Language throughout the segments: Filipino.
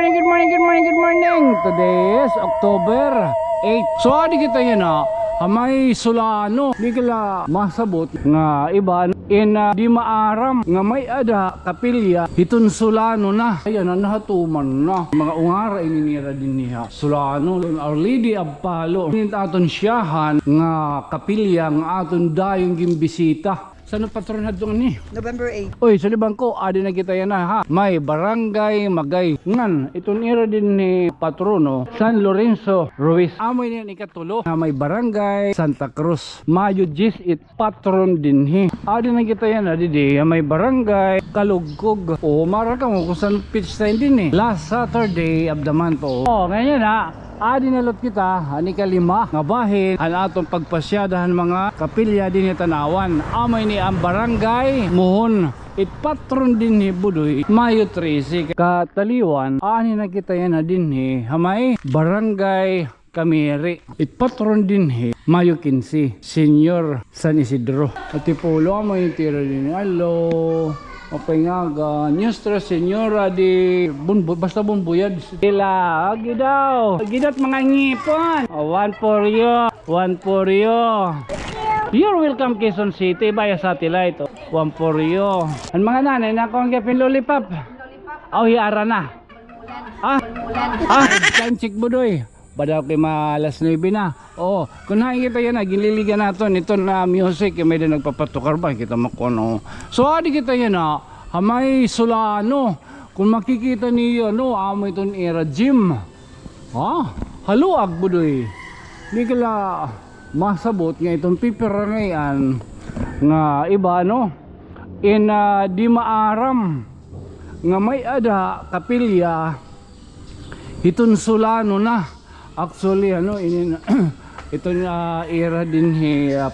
good morning. Today is October 8. So adi kita yan may sulano di kala masabot nga iban di maaram nga may ada kapilya hiton sulano na ayan nahatuman na mga ungara ininira din niya sulano Our Lady of Palo aton siyahan nga kapilya nga aton dayong gimbisita. Saan patron hadtong ni? November 8. Oy, sa libang ko, adi na kita yan ha. May barangay Magay. Ngan, itong ira din ni patrono, San Lorenzo Ruiz. Amoy niyan ikatulo na may barangay Santa Cruz. Mayo 10 it patron din hi. Adi na kita yan adi di. May barangay Kalugkog. O, maraka mo kung saan pitch time din eh. Last Saturday of the month. Ganyan ha. Adi nalot kita, ani kalima nga bahin ang atong pagpasyadahan mga kapilya din ni tanawan. Amay ni ang barangay Muhon. It patron din ni Budoy Mayo 13 kataliwan. Ani na kita yan na din ni hamay barangay Kamiri. It patron din hi Mayo 15 Senior San Isidro. At ipulo mo yung tira din. Hello. Mapaingaga, Nuestra Señora di basta bumbuyad sila. Agi daw. Gidot mga ngipon. One for you. One for you. You're welcome Quezon City by satellite. One for you. Ang mga nanay na kong gapin lollipop. Hiara na. Kanchik budoy. Badaw kay malas 9 na. Kung nakikita yan gililigan natin ito na music may din nagpapatukar ba kita makono. So adi kita yan hamay sulano. Kung makikita niyo amo itong era gym. Haluag budoy. Di kala masabot nga itong pipirangayan nga iba di maaram nga may ada kapilya itong sulano na. Actually ito na era din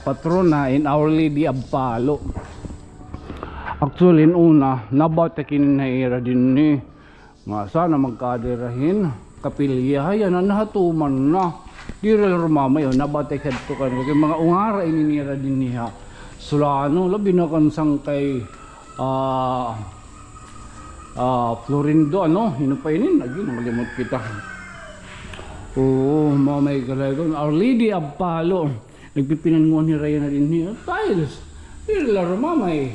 patrona in Our Lady of Palo. Actually una nabatakin na era din ni sana magkadirahin kapilya yan nahatuman na di real rumamay nabatakad to kan kay mga ungara ininira din niya sulano labi na kan sang kay Florindo hinupaynin lagi malimot kita. Mamay kalagon Our Lady of Palo nagpipinanguan ni Raya na din niya tiles laro mamay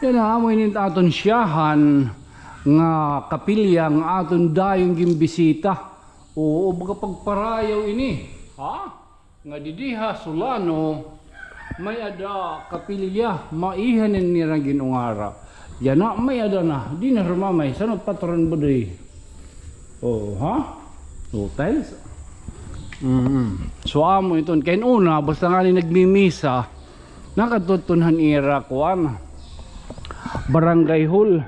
yan amoy ni aton siyahan nga kapilya nga aton dayong gimbisita baga pagparayaw ini nga didiha sulano may ada kapilya maihanin nirang ginungara yan may ada na di na rumamay sanod patron budoy. Tiles. So amo ito kain una basta nga nagmimisa nakatutunhan ira kuan barangay hall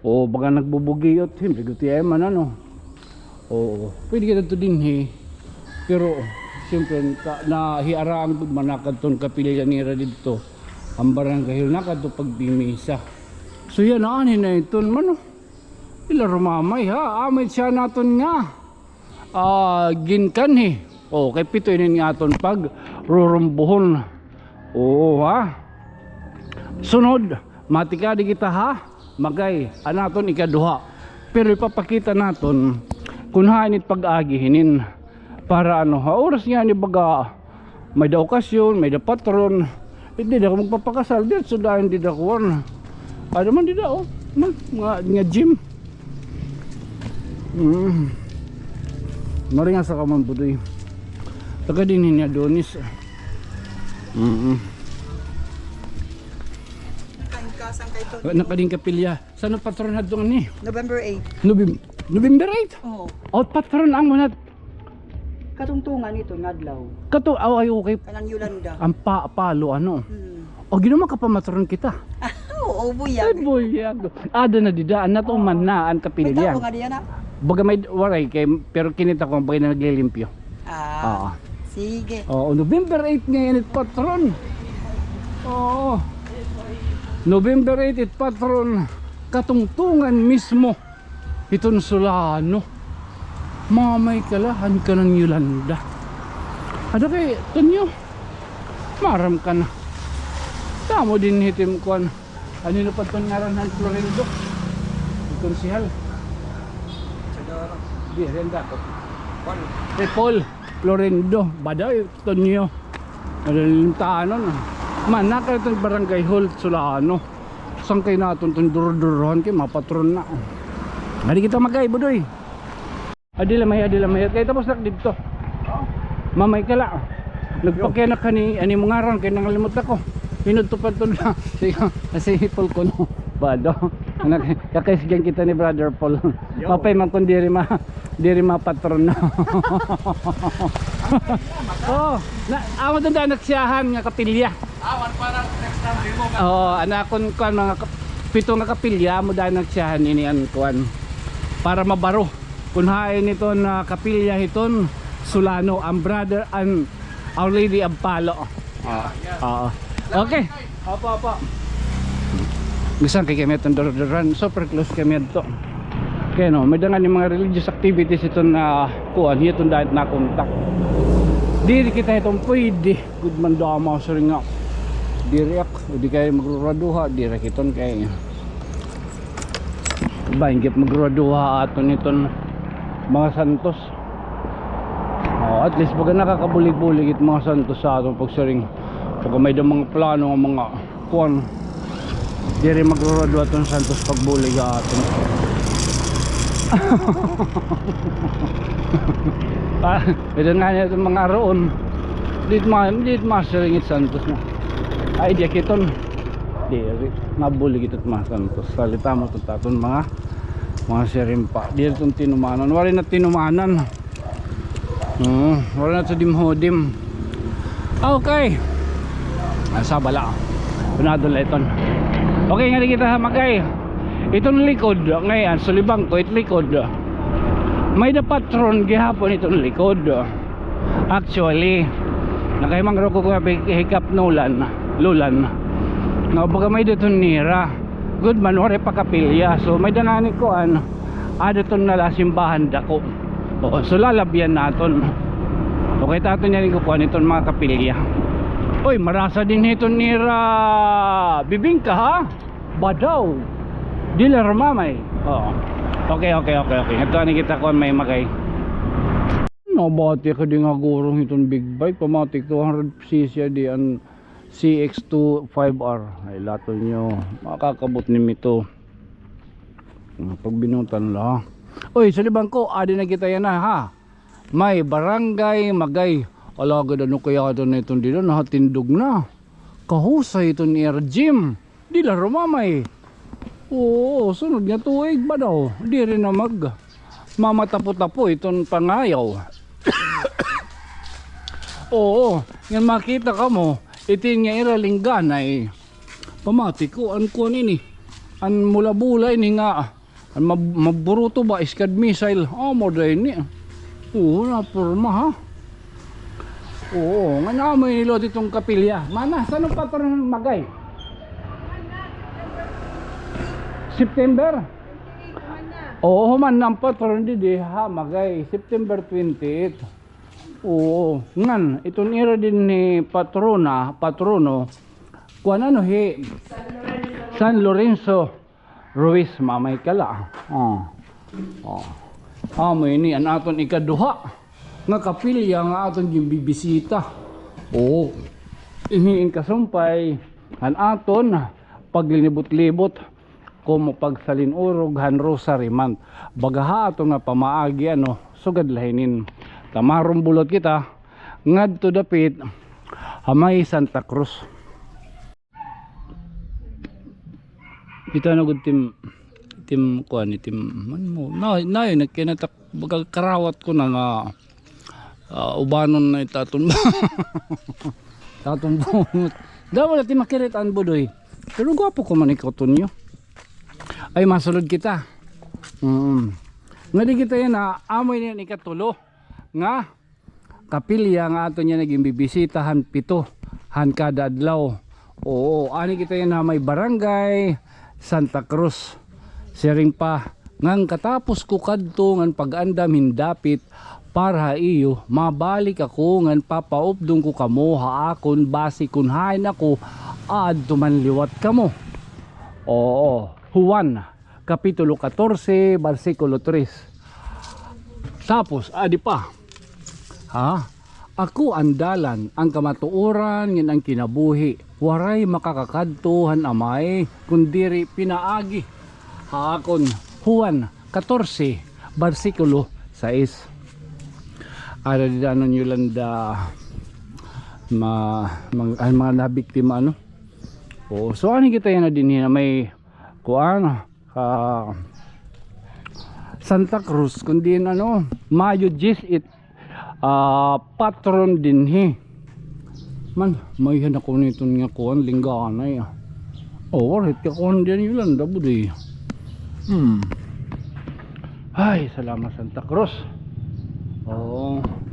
baga nagbubugiyot guti ay man pwede kita to din pero siyempre na hiaraan pud manakadton kapilya nira dito ang barangay hall nakadto pagbimisa so yan na iton man ila rumamay amay siya naton nga ginkan kay pito inin nga aton pag rurumbuhon sunod matika di kita magay anaton ikaduha pero ipapakita naton kung hainit pag-agihinin para oras nga ni baga may da okasyon may da patron hindi da magpapakasal dit sudahan di da kuwan man di da nga gym. Maringa sa kaman budoy. Taka din niya Donis. Nakading kapilya. Saan patron hadtong ni? November 8. November 8? Patron ang manat. Katungtungan ito ngadlaw. Okay. Kanang Yolanda. Ang palo ginawa ka pa matron kita. Buyag. Buyag. Ada na didaan na to man na ang kapilya. May tao nga diyan Baga may waray kay pero kinita ko bagay na naglilimpyo. Sige. November 8 ngayon it patron. November 8 it patron katungtungan mismo iton sulano. Mamay kalahan ka ng Yolanda. Ada kay tunyo. Maram ka na. Tamo din hitim kuan. Ano pa itong ngaran ng Florindo? konsihal. Chodoro. Di rin dapat. Paul Florindo, baday Tonyo. Madalintaan nun. Man naka itong barangay hall Sulano. Saan kayo natin itong dur-duruhan kayo mapatron na. Hindi kita magay budoy. Adilamay. Kaya tapos nak dito. Mamay ka la. Nagpakyanak ka ni ani mga ran kaya nangalimot ako. Pinutupad to na. Si Paul ko no. Bado. Kakaisgan kita ni Brother Paul. Papay man kung diri ma patron na. Oh, ako doon na nagsiyahan nga kapilya. Awan para next time mo. Oh, anakon ko mga pito nga kapilya mo dahil nagsiyahan ini an kuan para mabaro. Kunhain nito na kapilya hiton Sulano ang brother and Our Lady of Palo. Oo. Okay. Apa. Bisan kay kami itong doran super close kami ito. Kaya no, may dangan yung mga religious activities ito na kuan hitong dahil na kontak. Diri kita itong pwede good man dama sa ringa. Diri ako, di kayo magraduha, diri kiton kay ba ingit magraduha aton iton mga santos. Oh, at least baga nakakabulig-bulig it mga santos sa atong pagsaring. Pag may daw mga plano ng mga kuan diri magraduha aton santos pagbulig aton. Ito nga niya itong mga roon dit masaringit santos na ay di kiton diri nabulig ito mga santos salita mo ito taton mga sirimpa diri itong tinumanan wala na tinumanan wala na ito dimhodim. Okay asa bala punadol iton. Okay nga di kita magay itong likod ngayon sulibang ko itong likod may na patron gihapon itong likod. Actually nakaimang roko ko hikap lulan nga baga may dito nira good man wala pa kapilya so may dangani ko adaton na simbahan dako. So lalabyan naton okay taton yan ko kuan itong mga kapilya. Oy marasa din ito nira bibingka ha badaw dealer mamay. Okay. Ito ni kita ko may magay. Nabati ka di nga gurong itong big bike. Pamatik 200cc di ang CX-25R. Ay lato nyo. Makakabot ni mito. Pagbinutan lang. Uy, sa libang ko, adi na kita yan ha. May barangay magay. Alagad ano kaya ito na itong dito. Nahatindog na. Kahusay itong air gym. Di laro mamay. Oo, sunod nga tuig ba daw? Di rin na mamatapo-tapo itong pangayaw. Oo, yan makita ka mo itin nga iralinggan ay pamati ko an kuan ini an mula-bula ini nga an maburuto ba iskad missile mo dahil ni na porma ha. Oo, nga naman nilot itong kapilya mana, saan ang patron magay? September? Oo man ang patron di ha magay September 28. Oo ngan itong ira din ni patrono kuan ano he San Lorenzo Ruiz mamay kala. Mo ini an aton ikaduha nga kapilya nga aton yung bibisita. Oo iniin kasumpay an aton paglinibot-libot como pagsalin urog han rosary month bagaha ato nga pamaagi sugad lahinin tamarong bulot kita ngadto dapit hamay Santa Cruz. Kita nagud tim kuan tim man mo na yun nagkinatak bagal karawat ko na nga ubanon na itaton taton bunot daw wala ti makiritan budoy pero gwapo ko man ikoton nyo ay masulod kita. Nga di kita yan amoy niyan ikatulo nga kapilya nga ato niya naging bibisitahan 7 han kada adlaw. Oo ani kita yan may barangay Santa Cruz siring pa ngang katapos ko kadto ngan pag-andam hindapit para iyo mabalik ako ngan papaupdong ko kamo haakon basi kun hain ako adto man liwat kamo. Oo Juan Kapitulo 14, versikulo 3. Tapos, adi pa. Ako ang dalan, ang kamatuoran, yan ang kinabuhi. Waray makakakadtuhan amay, kundiri pinaagi. Haakon, Juan 14, versikulo 6. Ara di ano nyo landa mga nabiktima ano. So ano kita yan na din na may kuan Santa Cruz kundi ano Mayo 18 patron din man may hanako nito nga kuan lingganay warit ka kuan din yun landa budi. Ay salamat Santa Cruz.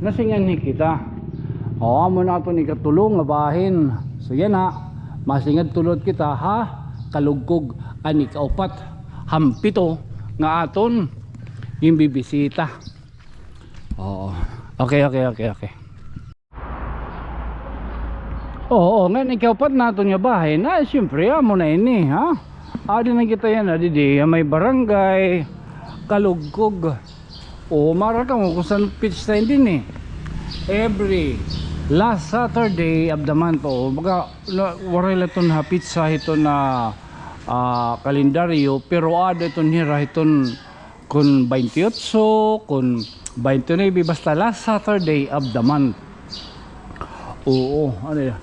Nasingan ni kita. Amo na ito ni katulong nga bahin. So yan masingad tulod kita kalugkog ani kaupat hampito nga aton yung bibisita. Okay. Ngayon ikaw pat nato nga bahay na siyempre amo na ini adi na kita yan di may barangay kalugkog mara ka mo kung saan pitch time din every last Saturday of the month baga waray laton pizza ito na kalendaryo pero ada ito nira iton kun 28 kun 29 basta last Saturday of the month. Ano yan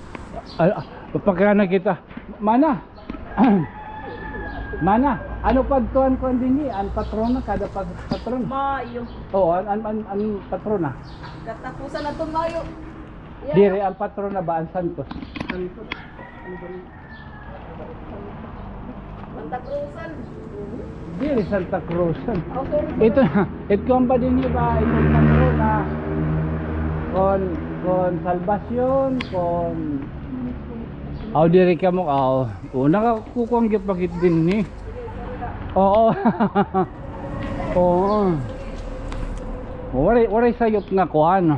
pagkana kita mana ano pagtuan ko din an patrona kada patron Mayo an patrona katapusan na itong Mayo. Dire ang patrona ba ang Santos? Santa Cruzan. Dire Santa Cruzan. Ito ang ba din ba itong patrona kon Salvacion kon dire ka mo nakakukuang gipakit din ni waray sayop nga kuhan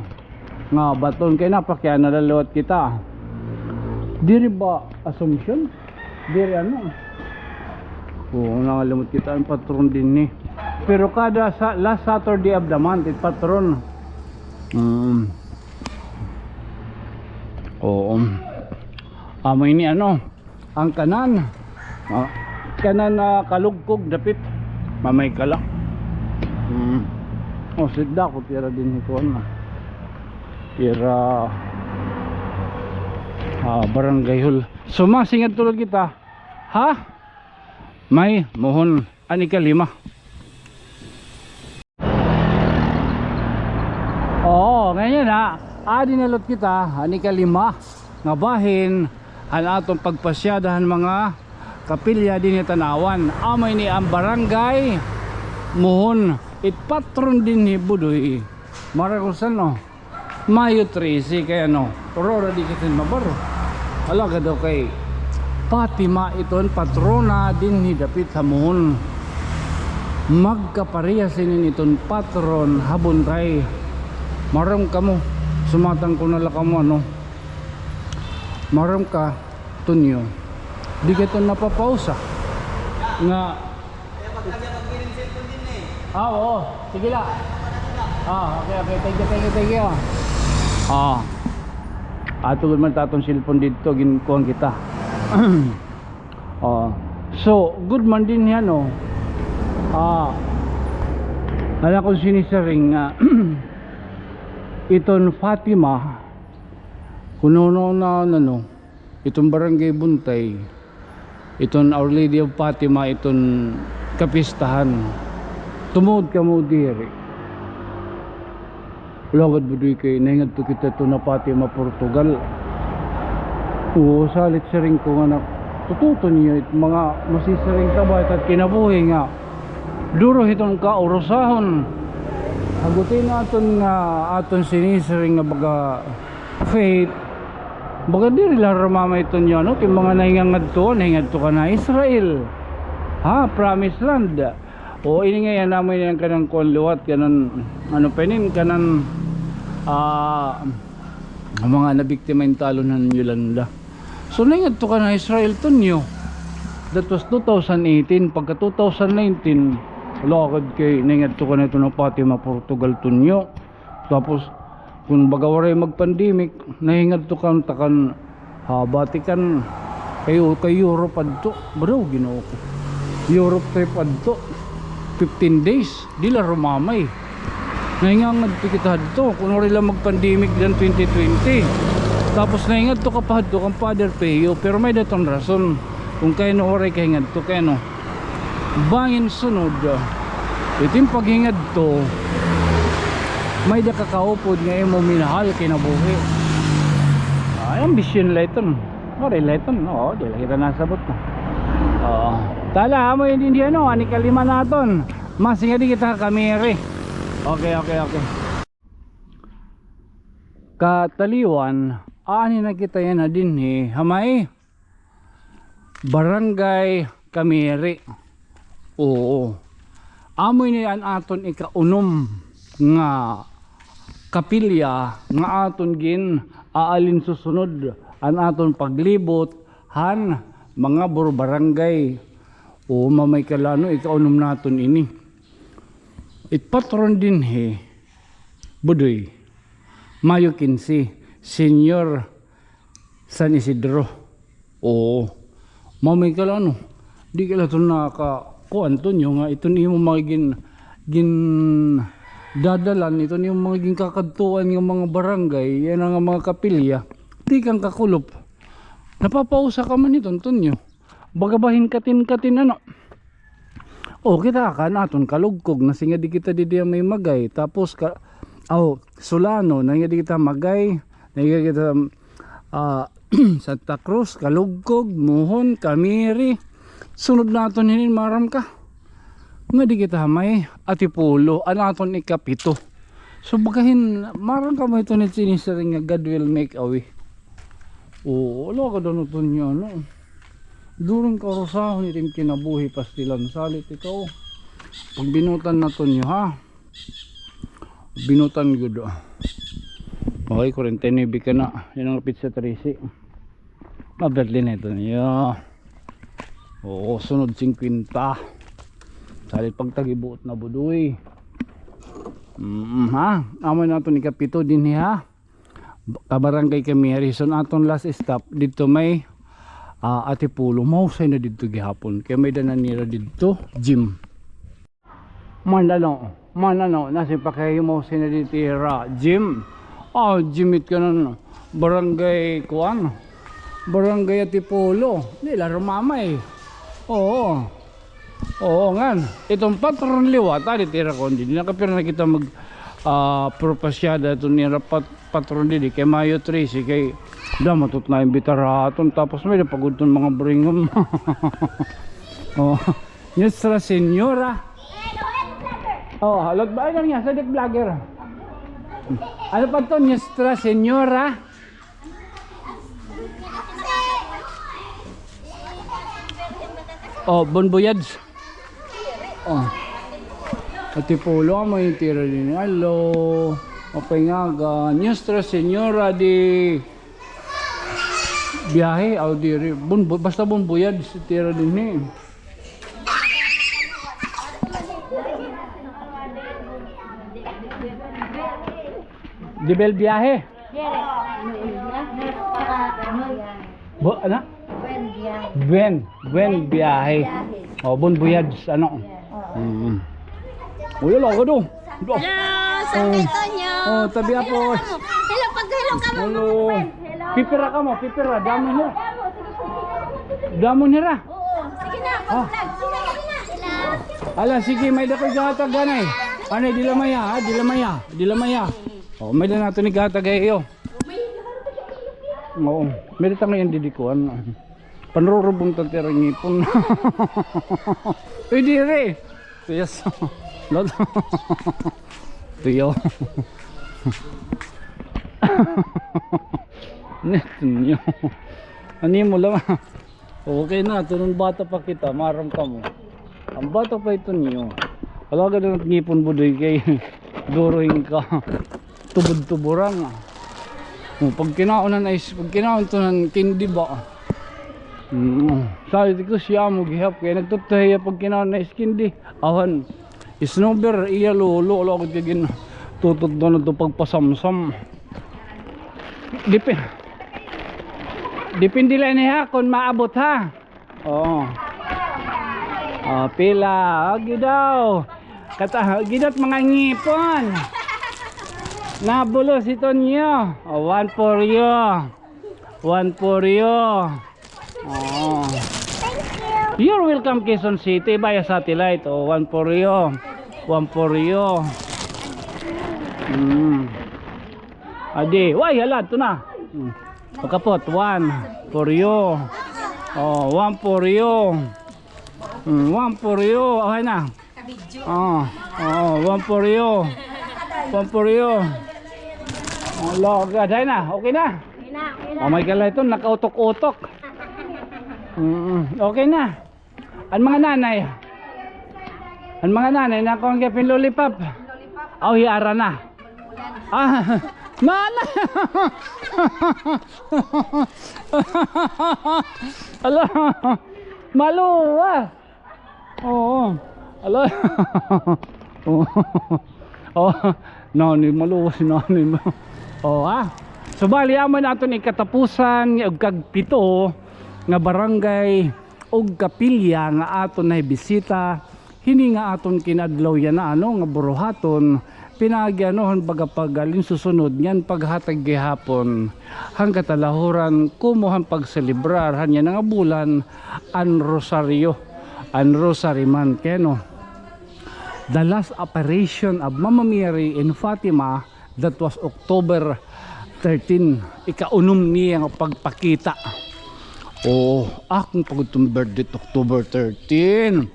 nga baton kay napakya nalalawat kita diri ba Assumption diri ano nakalimot kita ang patron din ni pero kada last Saturday of the month it patron amoy ni ang kanan kalugkog dapit mamay kala sidda ko tira din ito tira barangay hall so masingad tulad kita may mohon ani ka 5 ganyan adi nalot kita ani ka 5 nga bahin ang atong pagpasyadahan mga kapilya din ni tanawan amay ni ang barangay mohon it patron din ni budoy marakusan Mayo 13 kaya Aurora di kita mabaro alaga daw kay Fatima iton patrona din ni dapit sa mohon magkaparehas sinin iton patron habon kay maram kamo sumatang ko nala kamo maram ka tunyo di ka ito napapausa nga sige la okay thank you ato man tatong cellphone dito ginkuhan kita so good man din yan ala kong sinisaring iton Fatima kuno itong barangay Buntay iton Our Lady of Fatima iton kapistahan tumod ka mo diri lagad budoy kay naingad to kita to na Fatima Portugal salit sa ring ko nga tututo niyo mga masisaring kabayat at kinabuhi nga duro itong kaurosahon hagutin natin nga aton sinisiring nga baga faith baga diri lang ramama ito nyo kay mga naingangad to ka na Israel promised land ini nga yan namin yan kanang konluwat kanan penin kanan mga nabiktima yung talunan Yolanda so naingad to ka na Israel to nyo That was 2018. Pagka 2019, lakad kay nangyad to ka na ito ng Fatima, Portugal tunyo. Tapos kung bagawaray mag-pandemic, nahingad to kan takan Batikan kayo kay Europe adto. Bro, ginoo ko. Europe trip adto. 15 days, di la rumamay. Nahingangad to kita adto. Kung rin lang mag-pandemic dan 2020. Tapos nahingad to kapahad to kang Father Peo. Pero may datong rason. Kung kayo no oray kahingad to kayo no. Bangin sunod. Itim paghingad to. May da kakaupod nga mo minahal kinabuhi. Ay, ambisyon laiton. Oray laiton. Oo, di lang kita nasabot na. Oo. Tala, mo yun hindi ano. Ani kalima naton. Mas nga di kita kamere. Okay. Kataliwan. Ani na kita yan na din Hamay. Barangay Kamere. Oo. Amoy niyan aton ikaunom nga kapilya nga aton gin aalin susunod an aton paglibot han mga barangay. O mamay kalano ikaunom naton ini. Patron din Budoy Mayo 15 Senior San Isidro. Oo. Mamay kalano di kala to nakakuan to nyo nga ito niyo magiging dadalan ito niyo magiging kakadtuan ng mga barangay yan ang mga kapilya. Di kang kakulop. Napapausa ka man ito nyo. Bagabahin katin ano. O kita ka naton kalugkog na singa di kita di may magay. Tapos Solano na di kita magay. Na kita Santa Cruz, Kalugkog, Muhon, Kamiri. Sunod naton hinin maram ka. Nga di kita may Atipulo, anaton ikapito. So bagahin maram ka mo ito ni sinisaring nga God will make a way. Oo, wala ka doon ito niya ano. Durong karusahon itim kinabuhi pastilan salit ikaw. Pag binutan na to niyo binutan good. Okay, 49 ka na. Yan ang pizza 13. Maberli na ito niyo. Oo, sunod 50. Salit pagtagibuot na budoy. Amoy na ito ni kapito din Kabarangay kami Harrison aton last stop dito may Atipulo. Mausay na dito gihapon kaya may dananira dito gym. Manano nasi pa kayo mausay na dito gym. Gymit ka na barangay kuan. Barangay Atipulo. Nila rumamay. Oo ngan. Itong patron liwat tira ko hindi nakapira na kita mag propasyada ito ni patron didi kay Mayo 13 kay damatot na imbitar haton tapos may pagudton mga bringom. Nuestra Señora. Halot ba ay nga sa dik vlogger. Ano pa to Nuestra Señora? Bonboyads. Atipulo mo yung tira din. Hello. Opingaga. Nuestra Señora di biyahe. Basta Bonboyads tira din Di bel biyahe. Ano? Buen biyahe. Bonboyads ano? Uy, wala ka doon. Hello, saan kayo niyo? Tabi ako. Hello, pag-hello ka mo. Hello. Pipira ka mo, pipira. Damo nira. Oo, sige na, pag-vlog. Sige na. Ala, sige, may dakoy gatag ganay. Ano, di lamaya. May da nato ni gatag iyo. Oo, may da tayo yung didikuan. Panrurubong tatirang ngipon. Uy, dire. Yes. Lot. Tuyo. Neto. Ani mo lang. Okay na, tunong bata pa kita, maram ka mo. Ang bata pa ito niyo. Alaga na ngipon budoy kay duruin ka. Tubod-tuburang. Pag kinaon to ng kindi ba? Sabi ko siya mo gihap kaya nagtutay pag kinaon na skin di. Awan. Snowber iya lolo ako tigin tutod doon ito pagpasamsam. Depende lang niya kung maabot ha. Oo. Oh, pila. Agi daw. Gidot mga ngipon. Nabulos ito niyo. Oh, one for you. One for you. Oh. You're welcome Quezon City via satellite. Oh, one for you. One for you. Adi, why halad to na. Pagkapot, one for you. Oh, one for you. One for you. Okay na. Oh, one for you. One for you. Oh, logad. Hay na. Okay na. Oh my God, ito nakautok-utok. Okay na. Ang mga nanay. Ang mga nanay na kung gapin lollipop. Oh, hiara na. Ah, mana. Ala. Maluwa. Oo. Ala. Oh, nani maluwa si nani mo. Oh, so bali amon naton ikatapusan ug kagpito nga barangay ug kapilya nga aton na bisita. Hini nga aton kinadlaw yan na nga buruhaton pinagyanohon bagapagalin susunod nyan paghatag gihapon hanggat talahuran kumuhan pagselebrar hanya nga bulan an rosaryo man keno. The last operation of Mama Mary in Fatima, that was October 13. Ikaunom niya ang pagpakita. Oh, akong pagutong birthday October 13.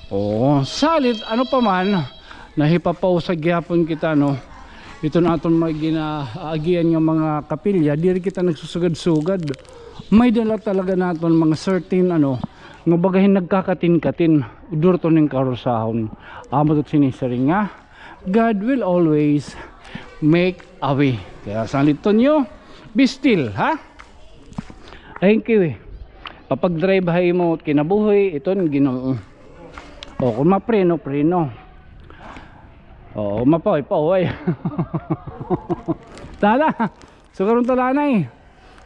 Oh, salit ano pa man nahipapaw sa gihapon kita no. Ito na aton mga ginaagian ng mga kapilya, diri kita nagsusugad-sugad. May dala talaga naton mga certain ano nga bagahin nagkakatin-katin durto ning karusahon. Amo tot sinisaring nga God will always make a way. Kaya salito nyo, be still ha. Thank you kapag drive hay mo kinabuhi iton Ginoo. O kung mapreno o mapaway tala so karon talanay.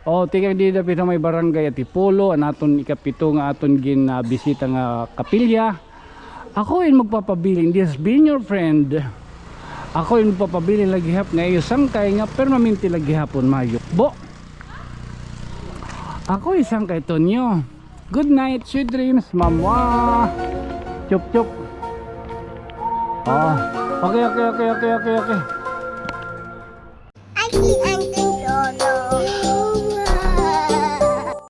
O tingag di dapit na may barangay at Ipolo anaton ikapito nga aton ginabisita nga kapilya. Ako yung magpapabiling, this being your friend. Ako yung magpapabiling lagihap nga iyo sangkay nga permanente lagihapon mayo bo. Ako isang kay Tonyo. Good night, sweet dreams, mama. Chup chup. Okay.